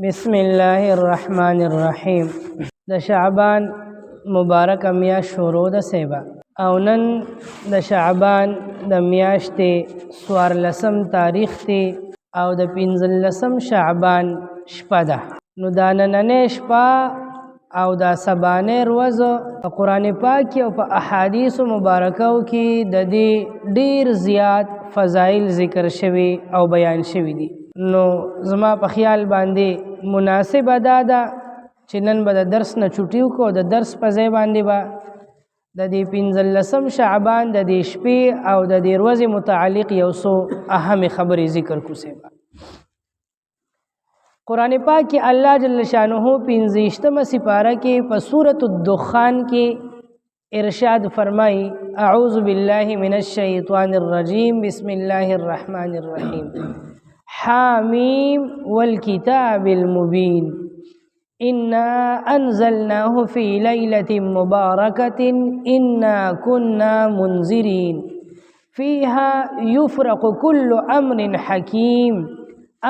बिस्मिल्लाहिर्रहमानिर्रहीम। द शाबान मुबारक मियाश शरोع د سیبا او نن د شعبان د میاشتې 14 تاریخ ته او د 15 شعبان شپه ده. نو دا نننۍ شپه او دا سبانه ورځ قرآن پاک او په احادیث مبارکو کې د دې ډیر زیات فضایل ذکر شوي او بیان شوي دي. نو زما په خیال باندې مناسب ده چې نن به د درس نه چټي وکړو. د درس په ځای باندې به د دې 15 شعبان د دې شپې او د دې ورځې متعلق یو څو اهم خبرې ذکر کو سیبا. قرآن پاک کې الله جل شانه 15 سپاره کې په سورۃ الدخان کې ارشاد فرمایي اعوذ بالله من الشیطان الرجیم بسم الله الرحمن الرحیم حامیم والکتاب المبین انا انزلناه في ليلة مباركة انا كنا منذرين فيها يفرق كل امر حكيم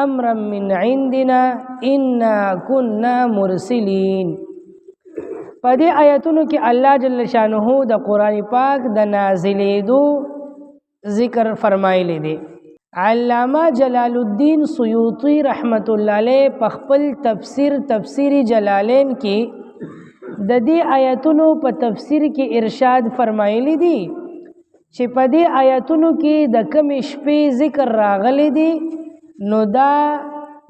امرا من عندنا انا كنا مرسلين. په دې آیاتونو کې الله جل شانه د قرآن پاک د نازلېدو ذکر فرمایلی دی. علامہ جلال الدین سیوطی رحمت الله علیه په خپل تفسیر جلالین کې د دې آیاتونو په تفسیر کې ارشاد فرمایلی دی چې په دې آیاتونو کې د کم شپې ذکر راغلی دی. نو دا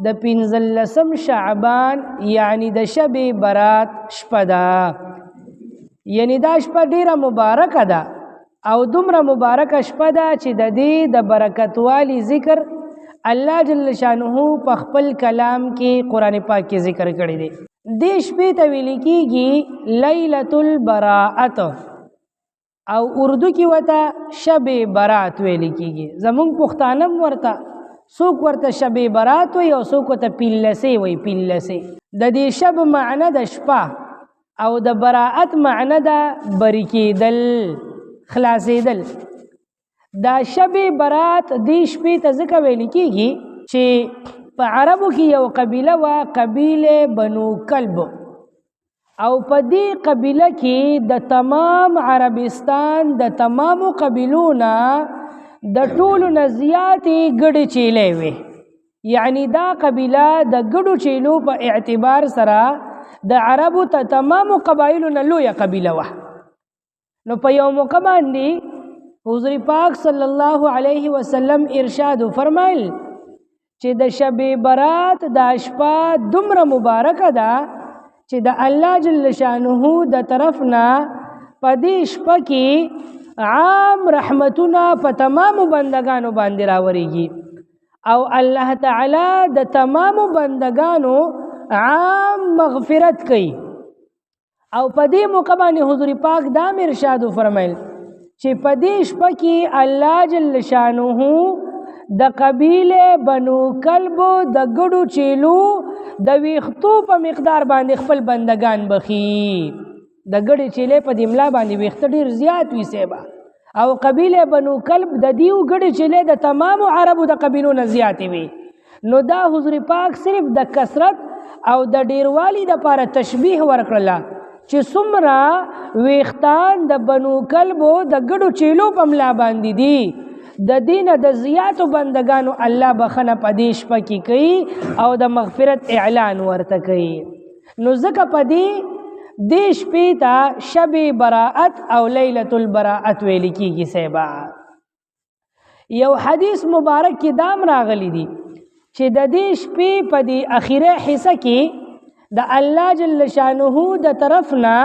د 15 شعبان یعنی د شب برات شپه ده. یعنی دا شپه ډیره مبارکه ده او دومره مبارکه شپه ده چې د دې د برکت والی ذکر الله جل شانه په خپل کلام کې قرآن پاک کې ذکر کړی دی. دې شپې ته ویل کېږي لیلۃ البراءت او اردو کې وته شب برات ویل کېږي. زمونږ پښتانه ورته څوک ورته شب برات وي او څوک ورته پیلسې وي. پیلسې د دې شب معنی د شپه او د براءت معنی د بری کېدل خلاصېدل. دا شب برات دې شپې ته ځکه ویل کېږي چې په عربو کې یو قبیله وه قبیله بنو کلب او په دې قبیله کې د تمام عربستان د تمامو قبیلو نه د ټولو نه زیاتې ګډې چیلې وې. یعنی دا قبیله د ګډو چیلو په اعتبار سره د عربو ته تمامو قبایلو نه لویه قبیله وه. نو په یو موقع باندې حضور پاک صلی الله علیه وسلم ارشاد فرمایل چې د شب برات دا شپه دومره مبارکه ده چې د الله جل شانه د طرف نه په دې شپه کې عام رحمتونه په تمامو بندگانو باندې راوریږي او الله تعالی د تمامو بندگانو عام مغفرت کوي. او په دې موقع باندې حضور پاک دا ارشاد فرمایل چې په دې شپه کې الله جل شانه د قبیله بنو کلب د ګډو چیلو د ویختو په مقدار باندې خپل بندگان بخي. د ګډې چیلې په دې ملا باندې ویخته ډیر زیات وي سیبا او قبیله بنو کلب د دیو ګډې چیلې د تمامو عربو د قبیلو نه زیاتې وي. نو دا حضور پاک صرف د کثرت او د ډیروالي دپاره تشبیه ورکړله چې څومره ویختان د بنو کلبو د ګډو چیلو په ملا باندې دي د دینه د زیاتو بندگانو الله بخنه په دې شپه کې کوي او د مغفرت اعلان ورته کوي. نو ځکه په دې شپې ته شب براءت او لیلۃ البراءت ویل کېږي سیبا. یو حدیث مبارک کې دام راغلی دی چې د دې شپې په دې اخیره حصہ کې د الله جل شانه د طرف نه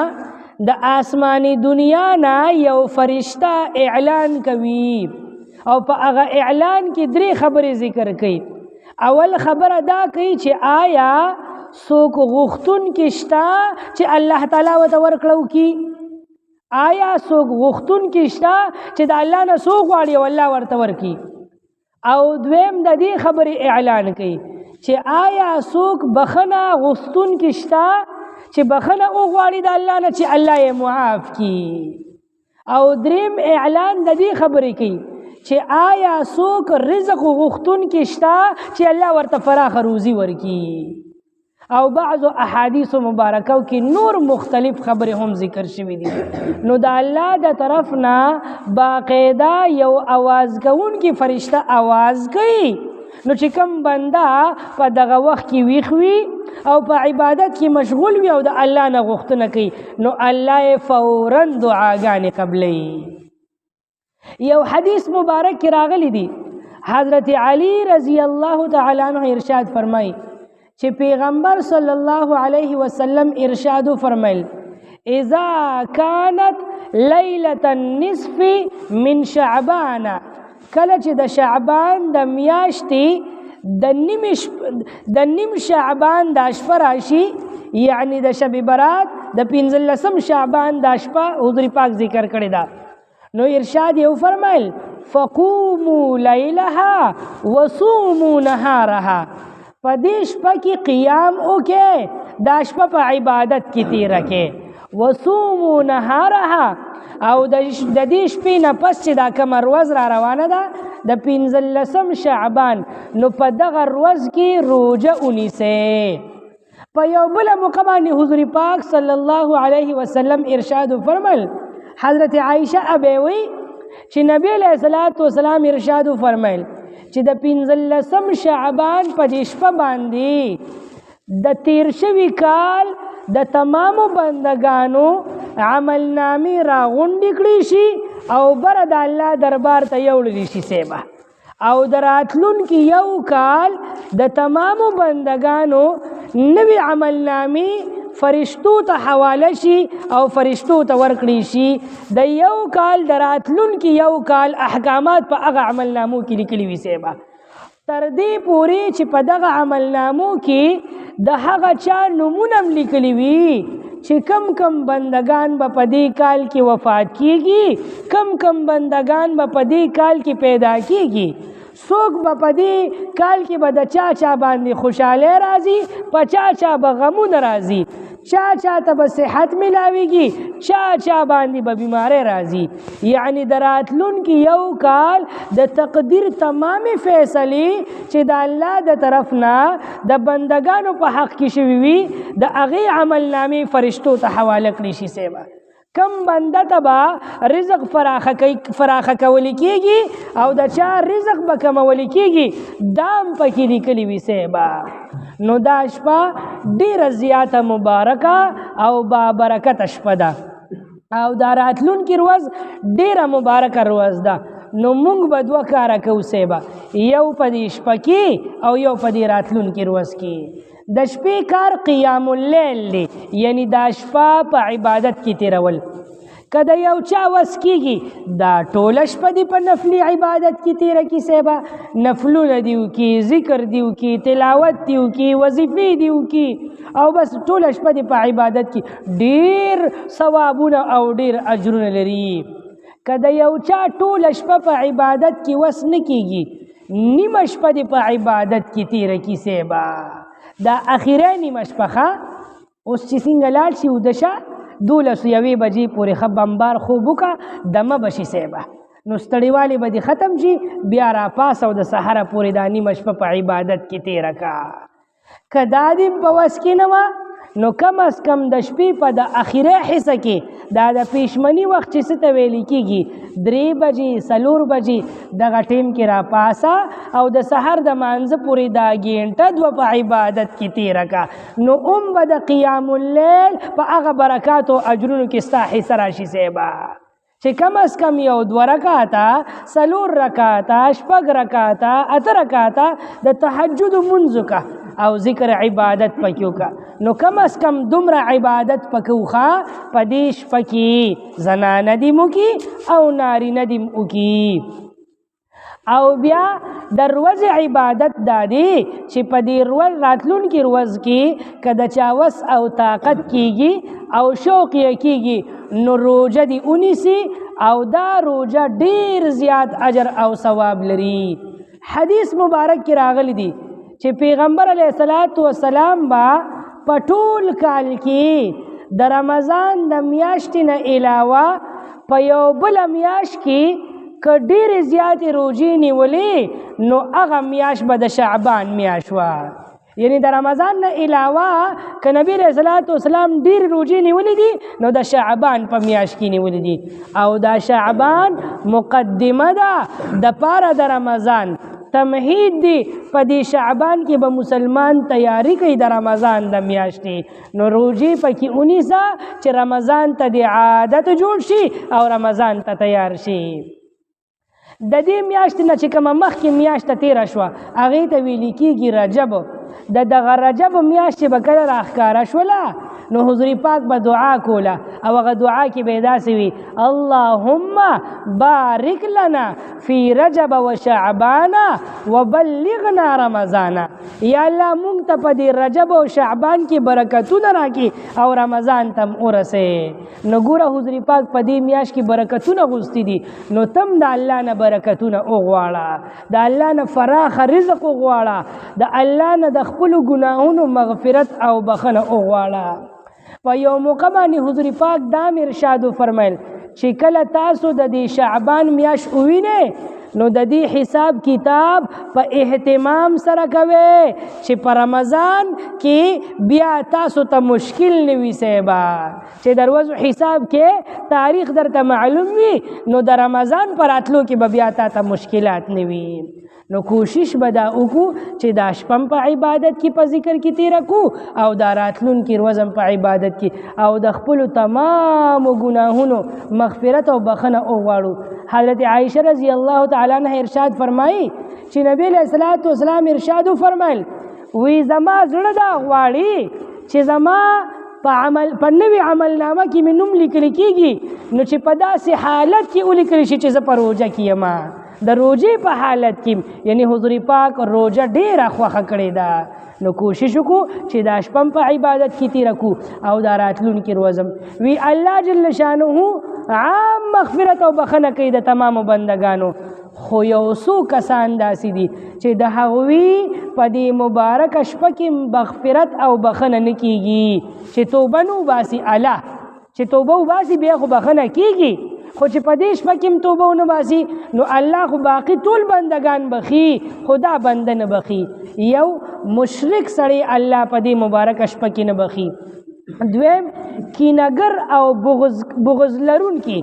د آسمانی دنیا نه یو فرشتہ اعلان کوي او په هغه اعلان کې درې خبرې ذکر کوي. اول خبره دا کوي چې آیا څوک غوښتون کې شته چې الله تعالی ورته ورکړو کی؟ آیا څوک غوښتون کې شته چې د الله نه څوک غواړي او الله ورته ورکي؟ او دویم د دې خبرې اعلان کوي چې آیا څوک بخنه غوښتون کې شته چې بخنه وغواړي د الله نه چې الله یې معاف کړي؟ او دریم اعلان د دې خبرې کوي چې آیا څوک رزق غوښتون کې شته چې الله ورته فراخ روزي ورکړي؟ او بعضو احادیث مبارکو کې نور مختلف خبرې هم ذکر شوي دي. نو د الله د طرف نه باقاعده یو आवाज کوونکی فرشته आवाज کوي. نو چې کوم بنده په دغه وخت کې ویښ وي او په عبادت کې مشغول وي او د الله نه غوښتنه کوي نو الله یې فوراً دعاګانې قبلوي. یو حدیث مبارک کې راغلی دی حضرت علی رضی الله تعالی عنہ ارشاد فرمایي چې پیغمبر صلی الله علیه وسلم ارشاد فرمایل اذا كانت ليله النصف من شعبان کله چې د شعبان د میاشتې د نیم شعبان د شپه راشي یعنی د شب برات د 15 شعبان د شپه حضور پاک ذکر کړی دا. نو ارشاد یو فرمایل فقوموا لیلها وصوموا نهارها په دې شپه کې قیام وکړئ دا شپه په عبادت کې تیره کړئ وصوموا نهارها او د دې شپې نه پس چې دا کومه ورځ را روانه ده د 15 شعبان نو په دغه ورځ کې روژه ونیسئ. په یو بله موقع باندې حضور پاک صلی الله علیه وسلم ارشاد فرمایل حضرت عائشه ابوي چې نبی علیہ الصلوۃ والسلام ارشاد فرمایل چې د 15 شعبان په دې شپه باندې د تیر شوي کال د تمامو بندگانو عمل نامې راغونډې کړي شي او بره د الله دربار ته یوړلی شي سیبه او د راتلونکي یو کال د تمامو بندگانو نوی عمل نامې فرشتو ته حواله شي او فرشتو ته ورکړي شي د یو کال د راتلونکي یو کال احکامات په هغه عمل نامو کې لیکلي وي سیبه تر دې پورې چې په دغه عمل نامو کې د هغه چا نومونه هم لیکلي وي چې کم کم بندگان به په دې کال کې وفات کیږي کم کم بندگان به په دې کال کې پیدا کیږي څوک به په دې کال کې به د چا چا باندې خوشحالی راځي په چا چا به غمونه راځي چا چا ته به صحت ملاویږي چا چا باندې به بیماری راځي یعنی د راتلونکي یو کال د تقدیر تمامې فیصلې چې د الله د طرف نه د بندگانو په حق کې شوي وي د هغې عمل نامې فرشتو ته حواله کړي شي سیبه کم بنده ته به رزق فراخه کولی کېږي او د چا رزق به کمولی کېږي دا هم پکې لیکلي وي سیبه نو دا شپه ډیره زیاته مبارکه او بابرکته شپه ده او دا راتلونکي ورځ ډیره مبارکه ورځ ده نو موږ به دوه کاره کوو سیبه یو په دې شپه کې او یو په دې راتلونکي ورځ کې د شپې کار قیام اللیل دی یعنی دا شپه په عبادت کې تیرول که د یو چا وس کېږي دا ټوله شپه دې په نفلي عبادت کې تیره کړي صاحبه نفلونه دې وکړي ذکر دې وکړي تلاوت دې وکړي وظیفې دې وکړي او بس ټوله شپه دې په عبادت کې ډېر ثوابونه او ډېر اجرونه لري که د یو چا ټوله شپه په عبادت کې وس نه کېږي نیمه شپه دې په عبادت کې تیره کړي صاحبه دا اخیره نیمه شپه ښه اوس چې څنګه لاړ شي وده شه 12 بجې پورې ښه بمبار خوب وکړه دمه به شي صاحبه نو ستړیوالی به دې ختم شي بیا راپاس او د سحره پورې دا نیمه شپه په عبادت کې تیره کړه که دا دې په وس کې نه وه نو کم از کم د شپې په د اخیره حصه کې دا د پیشمني وخت چې څه ته ویلی کېږي 3 بجې 4 بجې دغه ټیم کې راپاسه او د سحر د مانځه پورې دا ګینټه دوه په عبادت کې تیره کړه نو به د قیام اللیل په هغه برکاتو اجرونو کې ستا حصه راشي صاحبه چې کم از کم یو 2 رکعاته 4 رکعاته 6 رکعاته 8 رکعاته د تهجد لمونځ وکړه او ذکر عبادت پکې وکړه نو کم از کم دومره عبادت پکې وکړه په دې شپه کې زنانه دې وکړي او نارینه دې وکړي او بیا د ورځې عبادت دا دی چې په دې راتلونکي ورځ کې که د چا وس او طاقت کېږي او شوق یې کېږي نو روژه دې ونیسي او دا روژه ډېر زیات اجر او ثواب لري حدیث مبارک کې راغلی دی چې پیغمبر علیه السلام با په ټول کال کې د رمضان د میاشتې نه علاوه په یو بله میاشت کې که ډېرې زیاتې روژې نیولې نو هغه میاشت به د شعبان میاشت وه یعنی د رمضان نه علاوه که نبی علیه الصلاة والسلام ډېر روژې نیولې دي نو د شعبان په میاشت کې نیولې دي او دا شعبان مقدمه ده د پاره د رمضان تمهید دی په دې شعبان کې به مسلمان تیاری کوي د رمضان د میاشتې نو روژې پکې ونیسه چې رمضان ته د عادت جوړ شي او رمضان ته تیار شي د دې میاشتې نه چې کومه مخکې میاشته تېره شوه هغې ته ویل کېږي رجب د دغه رجب میاشت چې به کله راښکاره شوله نو حضور پاک به دعا کوله او هغه دعا کې به یې داسې وي اللهم بارک لنا فی رجب و شعبان وبلغنا رمضان یا الله مونږ ته په دې رجب او شعبان کې برکتونه راکړي او رمضان ته م ورسې نو ګوره حضور پاک په دې میاشت کې برکتونه غوښتي دي نو تم د الله نه برکتونه وغواړه د الله نه فراخ رزق وغواړه د الله نه د خپلو ګناهونو مغفرت او بخښنه وغواړه په یو موقع باندې حضور پاک دا ارشاد فرمایل چې کله تاسو د دې شعبان میاشت ووینئ نو د دې حساب کتاب په اهتمام سره کوئ چې په رمضان کې بیا تاسو ته مشکل نه وي صاحبه چې د ورځو حساب کې تاریخ درته معلوم وي نو د رمضان په راتلو کې به بیا تا ته مشکلات نه وي نو کوشش به دا وکړو چې دا شپه په عبادت کې په ذکر کې تېره کړو او دا راتلونکي ورځ په عبادت کې او د خپلو تمامو ګناهونو مغفرت او بخښنه وغواړو حضرت عائشه رضی الله تعالی عنها ارشاد فرمایي چې نبی علیه الصلاة والسلام ارشاد فرمایل وی زما زړه دا غواړي چې زما په نوې عملنامه کې مې نوم لیکل کېږي نو چې په داسې حالت کې ولیکل شي چې زه په روژه کې یم د روژې په حالت کې یعنی حضور پاک روژه ډېره خوښه کړې ده نو کوشش وکړو چې دا شپه په عبادت کې تېره کړو او دا راتلونکي ورځ وی الله جل شانه عام مغفرت او بخښنه کوي د تمامو بندګانو خو یو څو کسان داسې دي چې د هغوی په دې مبارکه شپه کې مغفرت او بخښنه نه کېږي چې توبه نه وباسي الله چې توبه وباسي بیا خو بخښنه کېږي خو چې په دې شپه کې توبه ونه باسي نو الله خو باقي ټول بندگان بخي خدا بنده نه بخي یو مشرک سړی الله په دې مبارک شپه کې نه بخي دویم کینهګر او بغض لرونکي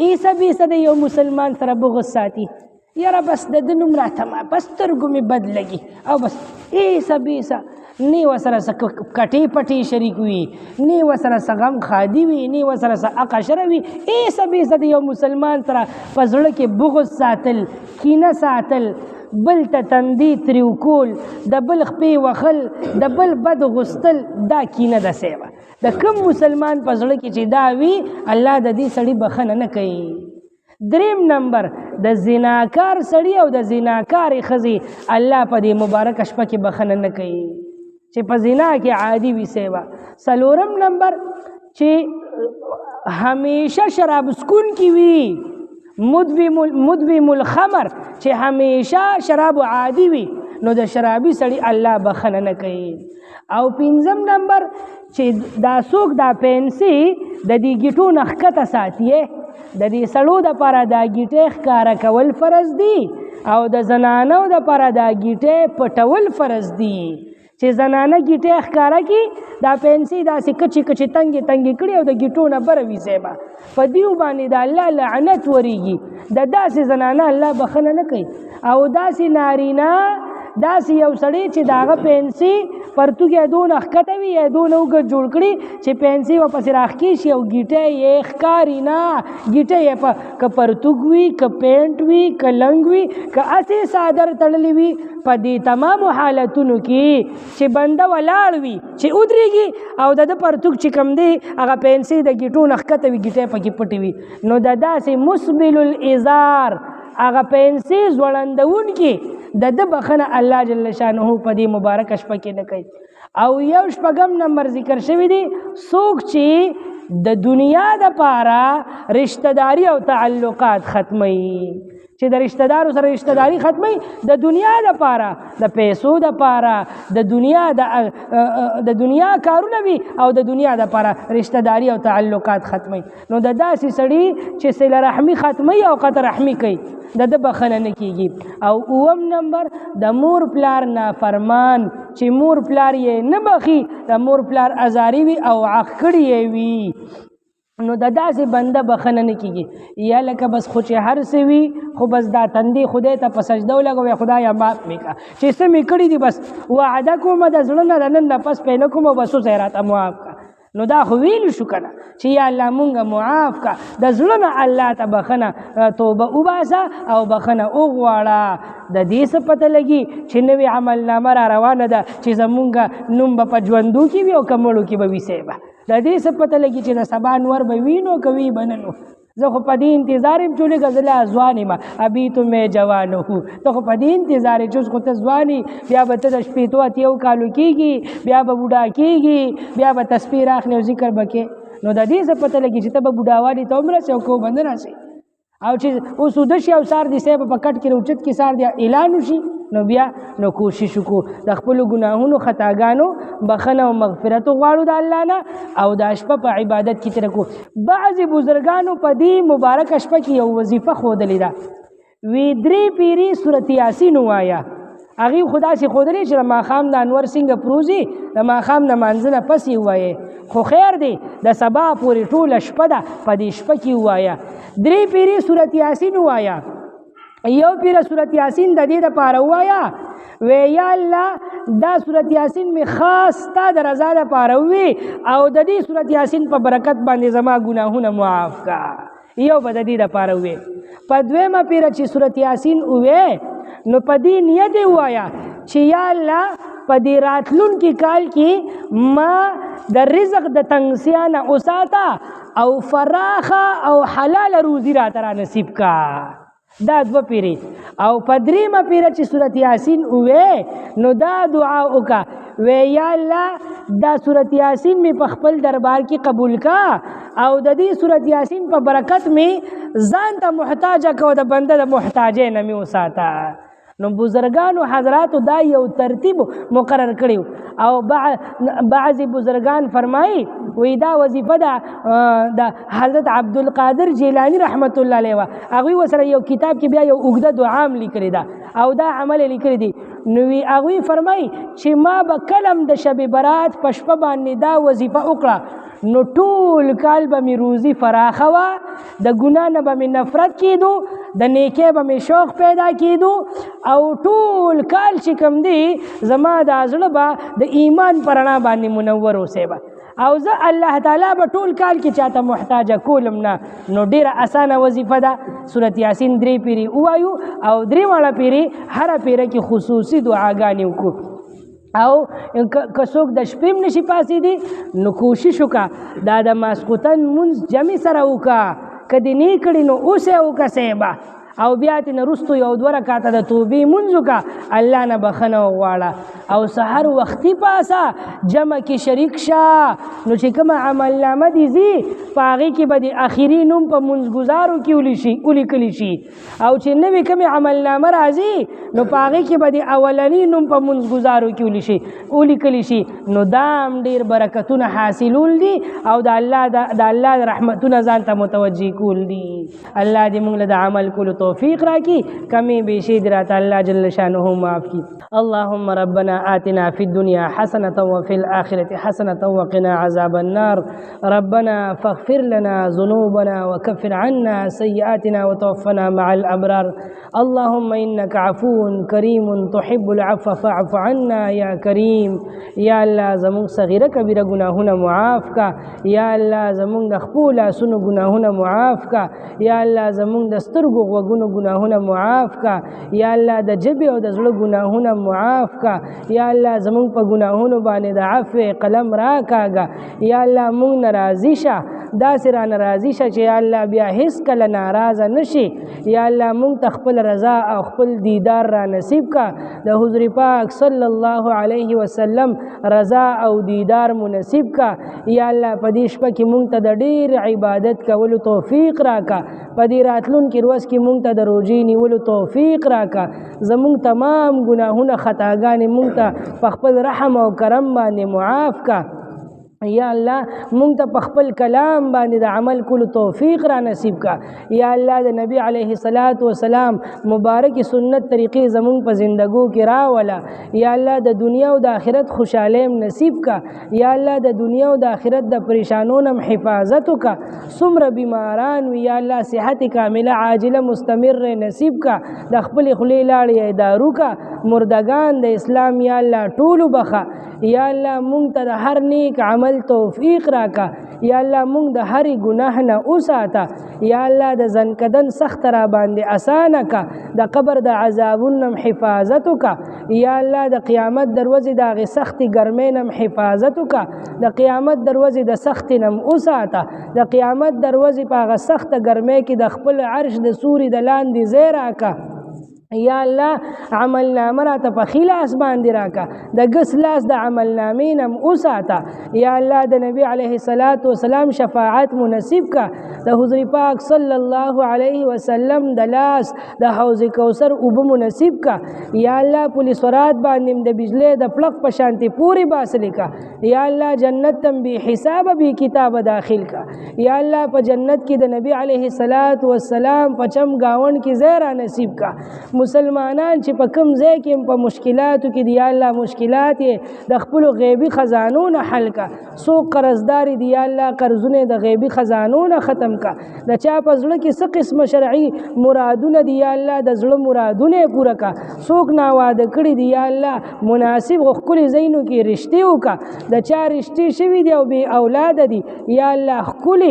ایسه بیسه د یو مسلمان سره بغض ساتي یاره بس د ده نوم راته بس سترګو مې بد لګي او بس ایسه بیسه نی ورسره څه کټې پټې شریک وي نی ورسره څه غم خادي وي نی ورسره څه اقشره وي ایسه بیسه د یو مسلمان سره په زړه کې بغض ساتل کینه ساتل بل ته تندي تریو کول د بل خپې وخل د بل بد غوستل دا کینه ده سیوه د کوم مسلمان په زړه کې چې دا وي الله د دې سړي بخښنه نه کوي دریم نمبر د زناکار سړي او د زناکارې ښځې الله په دې مبارکه شپه کې بخښنه نه کوي چې په زنا کې عادي وي سیوه څلورم نمبر چې همیشه شراب څکونکي وي مدوم الخمر چې همیشه شراب عادي وي نو د شرابي سړي الله بخښنه نه کوي او پنځم نمبر چې دا څوک دا پنسي د دې ګیټو نه ښکته ساتي د دې سړو دپاره دا ګیټې ښکاره کول فرض دي او د زنانو دپاره دا ګیټې پټول فرض دي چې زنانه ګیټې ښکاره کړي دا پنسي داسې کچې کچې تنګې تنګې کړي او د ګیټو نه بره وي صیبه په دیو باندې د الله لعنت ورېږي د داسې زنانه الله بخښنه نه کوي او داسې نارینه داسې یو سړی چې د هغه پنسي پرتوګ یې دونه ښکته وي یا دونه اوږد جوړ کړي چې پنسي ورپسې راښکې شي او ګیټه یې ښکاري نه ګیټه یې که پرتوګ وي که پینټ وي که لنګ وي که هسې څادر تړلی وي په دې تمامو حالتونو کې چې بنده ولاړ وي چې ودرېږي او د ده پرتوګ چې کوم دی هغه پنسي د ګیټو نه ښکته وي ګیټه پکې پټې وي نو د داسې مسبل الازار هغه پنسي ځوړندونکي د ده بخښنه الله جل شانه په دې مبارکه شپه کې نه کوي او یو شپږم نمبر ذکر شوی دی څوک چې د دنیا دپاره رشته داري او تعلقات ختموي چې د رشتہ دارو سره رشتہ داری ختمي د دنیا د پاره د پیسو د پاره د دنیا کارونه وي او د دنیا د پاره رشتہ داری او تعلقات ختمي نو د داسې سړي چې صله رحمي ختمي او قطع رحمي کوي د بخنه نه کیږي او اوم نمبر د مور پلار نافرمان چې مور پلار یې نه بخي د مور پلار ازاری وي او عق کړی وي نو د داسې بنده بخنه نه کیږي یا لکه بس خو چې هر څه وي خو بس دا تندې خدای ته په سجده ولګوي خدایا معاف مې کړه چې څه مې کړي دي بس وعده کوم د زړه نه د نن نه پس پې نه کوم او بس اوس یې راته معاف کړه نو دا خو ویلو شو که نه چې یا الله مونږ معاف کړه د زړه نه الله ته بخنه توبه وباسه او بخنه وغواړه د دې څه پته لګي چې نوې عملنامه را روانه ده چې زمونږ نوم به په ژوندو کې وي او که مړو کې به وي صیبه د دې څه پته لګي چې د سبا نور به وینو کوي بننو زه خو په دې انتظار یم چې لږه زه لا ځوان یم ابي تو مې جوان هو ته خو په دې انتظار یې چې خو ته ځوان یې بیا به ته د شپېتو اتیو کالو کېږي بیا به بوډا کېږي بیا به تسبیح راخلې او ذکر به کې نو د دې څه پته لګي چې ته به بوډاوالي ته هم رسې او که به نه رسې او چې اوس اوده شي او سار دې صاحب په کټ کې روچت کې سار دې اعلان وشي نو بیا نو کوشش وکړو د خپلو ګناهونو خطاګانو بخنه او مغفرت غواړو د الله نه او د شپه په عبادت کې تېره کړو بعضې بزرګانو په دې مبارکه شپه کې یو وظیفه ښودلې ده وی درې پیرې سورت یاسین ووایه هغې خو داسې ښودلې چې د ماښام د انور څنګه پروزي د ماښام د مانځه نه پس یې ووایې خو خیر دی د سبا پورې ټوله شپه ده په دې شپه کې ووایه درې پیرې سورت یاسین ووایه یو پیره سورت یاسین د دې دپاره ووایه وی یا الله دا سورت یاسین می خاص تا د رضا دپاره ووي او د دې سورت یاسین په برکت باندې زما ګناهونه معاف کا یو به د دې دپاره ووي په دویمه پیره چې سورت یاسین ووي نو په دې نیت یې ووایه چې یا الله په دې راتلونکي کال کې ما د رزق د تنګسیا نه وساته او فراخه او حلاله روزي راته را نصیب کا دا دوه پیرې او په درېیمه پیره چې سورت یاسین ووې نو دا دعا وکړه وی یا الله دا سورت یاسین می په خپل دربار کې قبول کا او د دې سورت یاسین په برکت می ځان ته محتاجه کو د بنده د محتاجۍ نه می وساته نو بزرگانو حضراتو دا یو ترتیب مقرر کړی او بعضی بزرگان فرمایي وی دا وظیفه ده د حضرت عبدالقادر جیلانی رحمت الله علیه وا هغوی ورسره یو کتاب کې بیا یو اوږده دعا هم لیکلې ده او دا عمل یې لیکلی دی نو هغوی فرمایي چې ما به کلم د شب برات په شپه باندې دا وظیفه وکړه نو ټول کال به مې روزي فراخه وه د ګناه نه به مې نفرت کېدو د نیکۍ به مې شوق پیدا کېدو او ټول کال چې کوم دی زما دا زړه به د ایمان په رڼا باندې منور اوسې به او زه الله تعالی به ټول کال کې چاته محتاجه کولم نه نو ډېره اسانه وظیفه ده سورت یاسین درې پیرې ووایو او درې واړه پیرې هره پیره کې خصوصي دعاګانې وکړو او که څوک د شپې هم نشي پاڅېدی نو کوشش وکړه دا د ماسخوتن مونځ جمع سره وکړه که دې نه کړي نو اوس یې وکړه صاحبه او بیا ترې نه وروستو یو دوه رکعته د توبې مونځ وکړه الله نه بخښنه وغواړه او سحر وختي پاسه جمع کې شریک شه نو چې کومه عملنامه دې ځي په هغې کې به د اخري نوم په مونځګزارو کې ولیکلی شي او چې نوې کومې عملنامه راځي نو په هغې کې به د اولني نوم په مونځګزارو کې ولیکلی شي نو دا هم ډېر برکتونه حاصلول دي او د الله د رحمتونه ځان ته متوجه کول دي الله دې موږ له د عمل کولو توفیق راکی کمی بیشی درات اللہ جل شانہ معاف کی اللهم ربنا آتنا فی الدنیا حسنة وفی الآخرة حسنة وقنا عذاب النار ربنا فاغفر لنا ذنوبنا وكفر عنا سیئاتنا وتوفنا مع الأبرار اللهم إنك عفو كريم تحب العفو فاعف عنا یا کریم یا اللہ زمون صغیرہ کبیرہ گناہونا معاف کا یا اللہ زمون دخپولا سنو گناہونا معاف کا یا اللہ زمون دسترگو وگونو گناہونا معاف کا یا اللہ د جبی او د زړه گناہونا معاف کا یا اللہ زمون پا گناہونو باندې د عفو قلم را کاگا یا اللہ مونږ ناراضی شه داسې رانه راضي شه چې یا الله بیا هیڅکله ناراضه نشي. یا الله مونږ ته خپل رضا او خپل دیدار را نصیب کا. د حضور پاک صلی الله علیه وسلم رضا او دیدار مو نصیب کا. یا الله په دې شپه کې مونږ ته د ډېر عبادت کولو توفیق راکا. په دې راتلونکي ورځ کې مونږ ته د روژې نیولو توفیق راکا. زمونږ تمام ګناهونه خطاګانې مونږ ته په خپل رحم او کرم باندې معاف کا. یا الله مونږ ته په خپل کلام باندې د عمل کولو توفیق را نصیب کا. یا الله د نبی علیه الصلاۃ والسلام مبارک سنت طریقې زمونږ په زندګو کې راوله. یا الله د دنیا او د آخرت خوشحالي نصیب کا. یا الله د دنیا او د آخرت د پریشانونو حفاظت کا. څومره بیماران وي یا الله صحت کامله عاجله مستمر نصیب کا. د خپل خولې لاړې دارو کا. مردگان د اسلام یا الله ټول بخا. یا الله مونږ ته د هر نیک عمل توفیق راکا. یا الله مونږ د هر ګناه نه وساته. یا الله د زنکدن سخت را باندې اسانه کا. د قبر د عذابونو حفاظت کا. یا الله د قیامت دروازې د غي سخت ګرمۍ نه حفاظت کا. د قیامت دروازې د سخت نه وساته. د قیامت دروازې په غي سخت ګرمۍ کې د خپل عرش د سوري د لاندې زیرا کا. یا الله عمل نامه راته په ښي لاس باندې راکا. د ګس لاس د عمل نامې نه وساته. یا الله د نبی علیه الصلاۃ والسلام شفاعت منصیب کا. د حضور پاک صلی الله علیه وسلم د لاس د حوض کوثر اوبه منصیب کا. یا الله پولیس ورات باندې د بجلی د پلق په شانتي پوری باسلی کا. یا الله جنت تم بی حساب بی کتاب داخل کا. یا الله په جنت کې د نبی علیه الصلاۃ والسلام په چم گاون کې زیرا نصیب کا. مسلمانان چې په کوم ځای کې په مشکلاتو کې دی یا الله مشکلات د خپل غیبی خزانو نه حل کا. څوک قرضدار دی یا الله قرضونه د غیبی خزانو نه ختم کا. د چا په زړه کې څه قسم شرعي مرادونه دی یا الله د زړه مرادونه پوره کا. څوک ناواده کړي دی یا الله مناسب خپل زینو کې رشتي وکا. د چا رشتي شوی دی او به اولاد دی یا الله خپل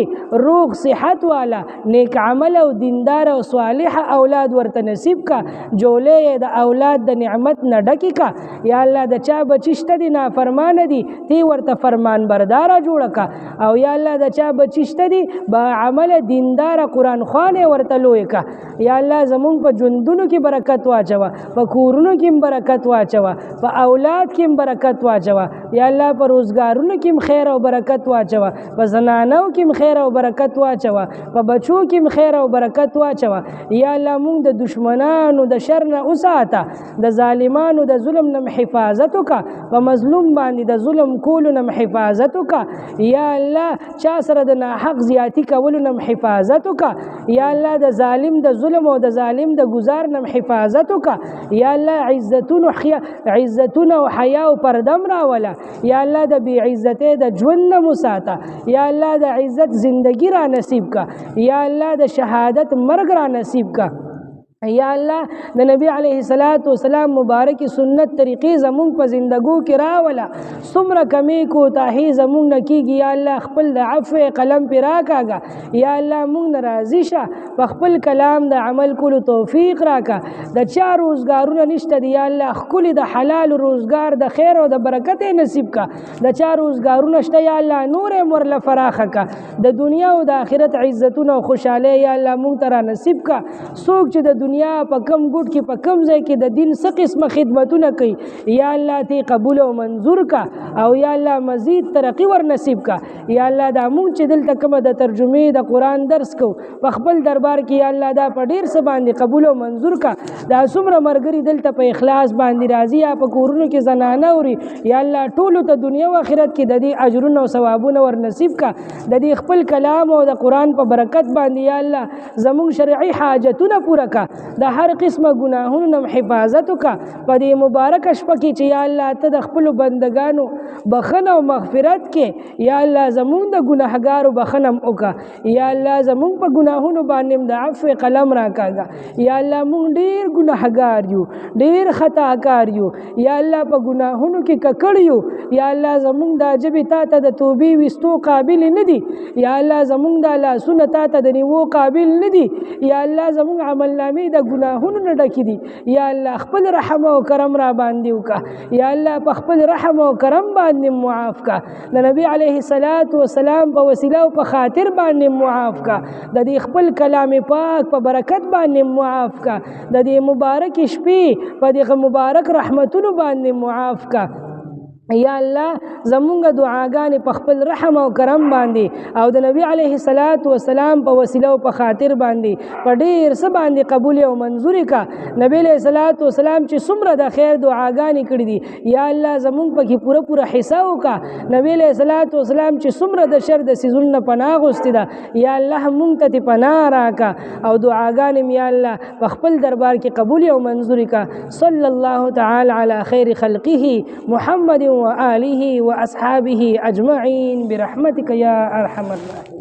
روغ صحت والا نیک عمل او دیندار او صالح اولاد ورته نصیب کا. جولې د اولاد د نعمت نه ډکی کا. یا الله د چا بچشته دي نافرمان دي تی ورته فرمان بردار جوړ کا. او یا الله د چا بچشته دي با عمل دیندار قرآن خوانه ورته لوی کا. یا الله زمون په ژوندونو کې برکت واچوا. په کورونو کې برکت واچوا. په اولاد کې برکت واچوا. یا الله په روزګارونو کې خیر او برکت واچوا. په زنانو کې خیر او برکت واچوا. په بچو کې خیر او برکت واچوا. یا الله مونږ د دشمنانو د شر نه وساته. د ظالمانو د ظلم نه حفاظت کا. په مظلوم باندې د ظلم کولو نه حفاظت کا. یا الله چا سره د ناحق زیاتی کولو نه حفاظت کا. یا الله د ظالم د ظلم او د ظالم د گزار نه حفاظت کا. یا الله عزتونه او حیا او پردم راولا. یا الله د بی عزته د ژوند نه مساته. یا الله د عزت زندگی را نصیب کا. یا الله د شهادت مرګ را نصیب کا. یا الله د نبی علیه الصلاۃ والسلام مبارک سنت طریقې زمونږ په زندګو کې راولا. څومره کمی کوتاهي زمونږ نه کېږي یا الله خپل د عفو قلم پې راکاږه. یا الله مونږ نه راضي شه. په خپل کلام د عمل کولو توفیق راکا. د چا روزګارونه نشته دی یا الله ښکلي د حلال روزګار د خیر او د برکت نصیب کا. د چا روزګارونه شته یا الله نور یې ورله فراخه کا. د دنیا او د آخرت عزتونه او خوشحالۍ یا الله مونږ ته را نصیب کا. څوک چې د دنیا په کم ګوټ کې په کم ځای کې د دین څه قسمه خدمتونه کوي یا الله تی قبول او منظور کا. او یا الله مزید ترقی ور نصیب کا. یا الله دا مونږ چې دلته کومه د ترجمې د قرآن درس کو په خپل دربار کې یا الله دا په ډیر څه باندې قبول او منظور کا. دا څومره مرګري دلته په اخلاص باندې راضي یا په کورونو کې زنانه اوري یا الله ټولو ته دنیا او آخرت کې د دې اجرونه او ثوابونه ور نصیب کا. د دې خپل کلام او د قرآن په برکت باندې یا الله زمونږ شرعي حاجتونه پوره کا. د هر قسمه ګناهونو نه حفاظت کا. په دې مبارک شپه کې چې یا الله ته د خپل بندگانو بخنه او مغفرت کې یا الله زمون د ګناهګارو بخنم وکا. یا الله زمون په ګناهونو باندې د عفو قلم راکاږه. یا الله مونږ ډیر ګناهګار یو ډیر خطاکار یو یا الله په ګناهونو کې ککړ یو. یا الله زمون د جبې تا ته د توبې وستو قابل نه دي. یا الله زمون د لاسونه تا ته د نیو قابل نه دي. یا الله زمون عمل نامې د ګناهونو نه ډکې دي. یا الله خپل رحم او کرم را باندې وکړه. یا الله په خپل رحم او کرم باندې معاف کړه. د نبی علیه الصلاۃ والسلام په وسیله او په خاطر باندې معاف کړه. د دې خپل کلام پاک په برکت باندې معاف کړه. د دې مبارک شپې په دې مبارک رحمتونو باندې معاف کړه. یا الله زمونږ دعاګانې په خپل رحم او کرم باندې او د نبی علیه الصلاۃ والسلام په وسیله او په خاطر باندې په ډېر څه باندې قبول او منظور کړه. نبی علیه الصلاۃ والسلام چې څومره د خیر دعاګانې کړې دي یا الله زمونږ پکې پوره حصہ وکړه. نبی علیه الصلاۃ والسلام چې څومره د شر د سيزونو نه پناه غوښتې ده یا الله مونږ ته پناه راکړه او دعاګانې یا الله په خپل دربار کې قبول او منظور کړه. صلی الله تعالی علی خیر خلقه محمد وآله وأصحابه أجمعين برحمتك يا أرحم الراحمين.